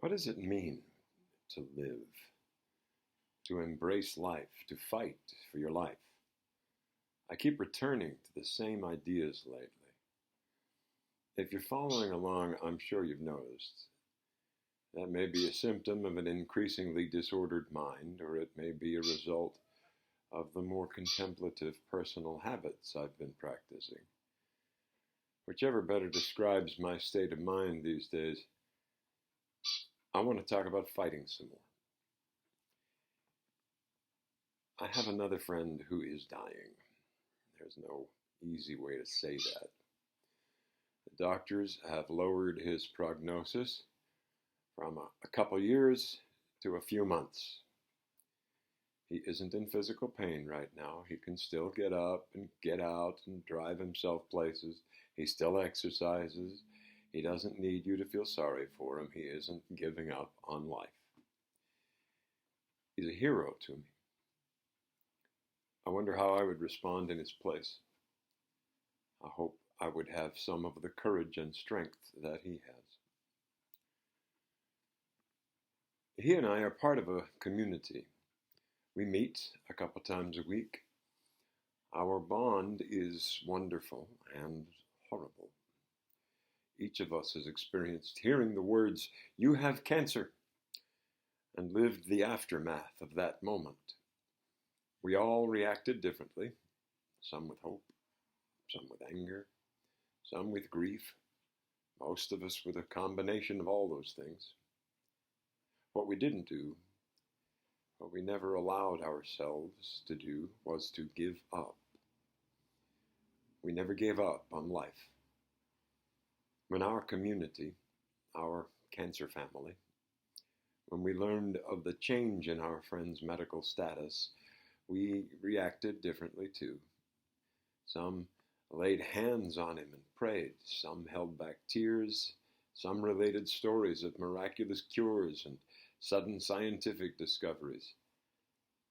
What does it mean to live, to embrace life, to fight for your life? I keep returning to the same ideas lately. If you're following along, I'm sure you've noticed. That may be a symptom of an increasingly disordered mind, or it may be a result of the more contemplative personal habits I've been practicing. Whichever better describes my state of mind these days, I want to talk about fighting some more. I have another friend who is dying. There's no easy way to say that. The doctors have lowered his prognosis from a couple years to a few months. He isn't in physical pain right now. He can still get up and get out and drive himself places. He still exercises. He doesn't need you to feel sorry for him. He isn't giving up on life. He's a hero to me. I wonder how I would respond in his place. I hope I would have some of the courage and strength that he has. He and I are part of a community. We meet a couple times a week. Our bond is wonderful and horrible. Each of us has experienced hearing the words, "You have cancer," and lived the aftermath of that moment. We all reacted differently, some with hope, some with anger, some with grief, most of us with a combination of all those things. What we didn't do, what we never allowed ourselves to do, was to give up. We never gave up on life. When our community, our cancer family, when we learned of the change in our friend's medical status, we reacted differently too. Some laid hands on him and prayed. Some held back tears. Some related stories of miraculous cures and sudden scientific discoveries.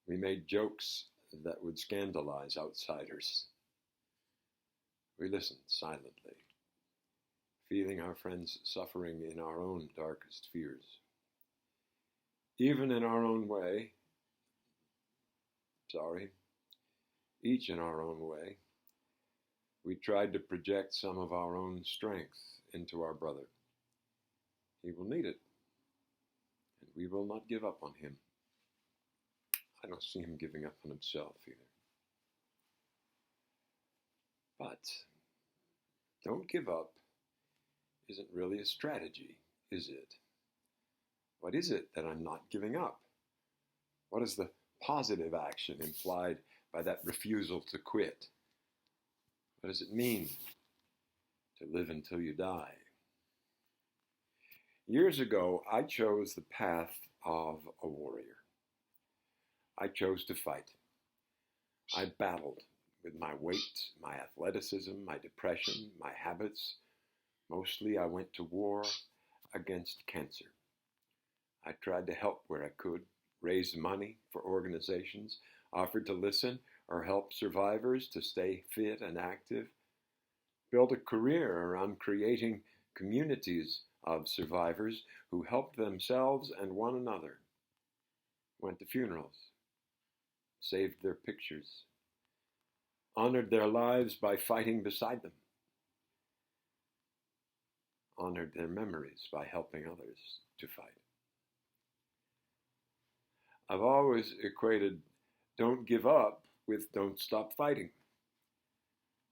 We made jokes that would scandalize outsiders. We listened silently, feeling our friends' suffering in our own darkest fears. Even in our own way, each in our own way, we tried to project some of our own strength into our brother. He will need it, and we will not give up on him. I don't see him giving up on himself either. But don't give up isn't really a strategy, is it? What is it that I'm not giving up? What is the positive action implied by that refusal to quit? What does it mean to live until you die? Years ago, I chose the path of a warrior. I chose to fight. I battled with my weight, my athleticism, my depression, my habits. Mostly I went to war against cancer. I tried to help where I could, raise money for organizations, offered to listen or help survivors to stay fit and active, build a career around creating communities of survivors who helped themselves and one another, went to funerals, saved their pictures, honored their lives by fighting beside them, honored their memories by helping others to fight. I've always equated don't give up with don't stop fighting.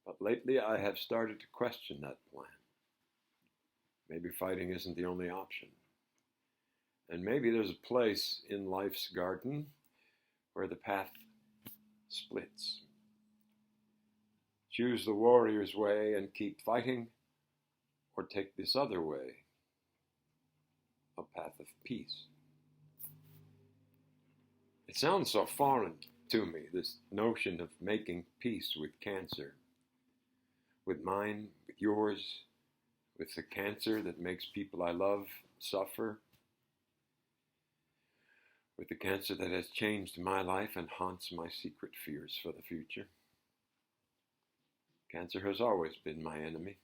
But lately I have started to question that plan. Maybe fighting isn't the only option. And maybe there's a place in life's garden where the path splits. Choose the warrior's way and keep fighting, or take this other way, a path of peace. It sounds so foreign to me, this notion of making peace with cancer, with mine, with yours, with the cancer that makes people I love suffer, with the cancer that has changed my life and haunts my secret fears for the future. Cancer has always been my enemy.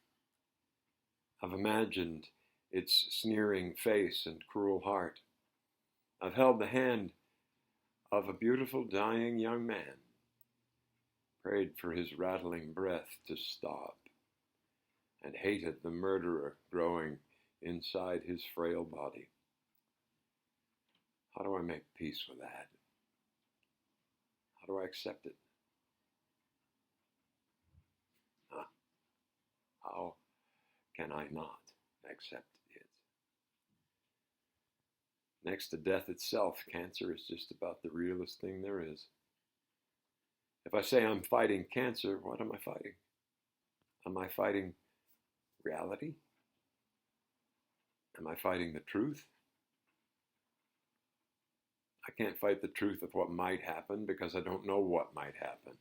I've imagined its sneering face and cruel heart. I've held the hand of a beautiful dying young man, prayed for his rattling breath to stop, and hated the murderer growing inside his frail body. How do I make peace with that? How do I accept it? How can I not accept it? Next to death itself, cancer is just about the realest thing there is. If I say I'm fighting cancer, what am I fighting? Am I fighting reality? Am I fighting the truth? I can't fight the truth of what might happen because I don't know what might happen.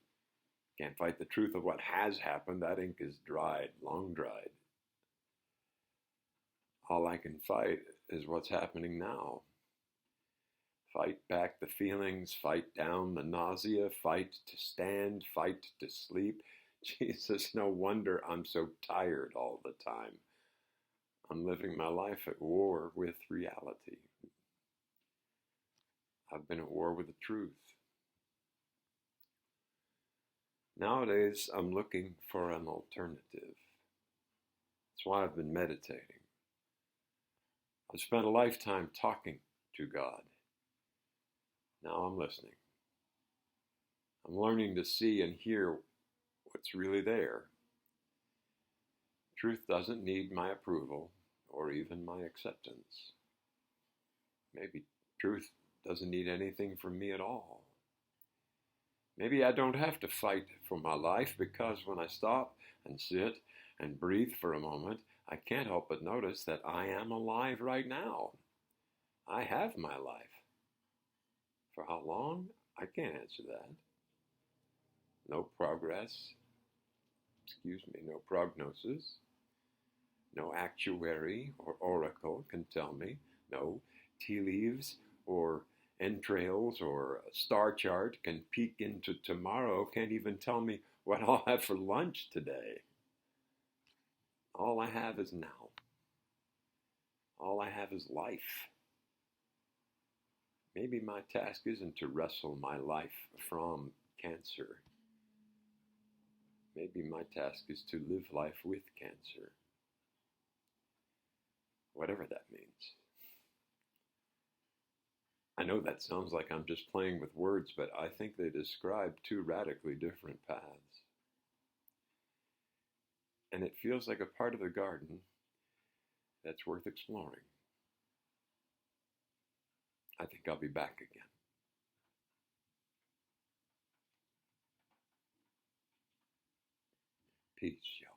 Can't fight the truth of what has happened. That ink is dried, long dried. All I can fight is what's happening now. Fight back the feelings, fight down the nausea, fight to stand, fight to sleep. Jesus, no wonder I'm so tired all the time. I'm living my life at war with reality. I've been at war with the truth. Nowadays, I'm looking for an alternative. That's why I've been meditating. I've spent a lifetime talking to God. Now I'm listening. I'm learning to see and hear what's really there. Truth doesn't need my approval or even my acceptance. Maybe truth doesn't need anything from me at all. Maybe I don't have to fight for my life because when I stop and sit and breathe for a moment, I can't help but notice that I am alive right now. I have my life. For how long? I can't answer that. No progress. No prognosis. No actuary or oracle can tell me. No tea leaves or entrails or a star chart can peek into tomorrow, can't even tell me what I'll have for lunch today. All I have is now. All I have is life. Maybe my task isn't to wrestle my life from cancer. Maybe my task is to live life with cancer. Whatever that means. I know that sounds like I'm just playing with words, but I think they describe two radically different paths. And it feels like a part of the garden that's worth exploring. I think I'll be back again. Peace, y'all.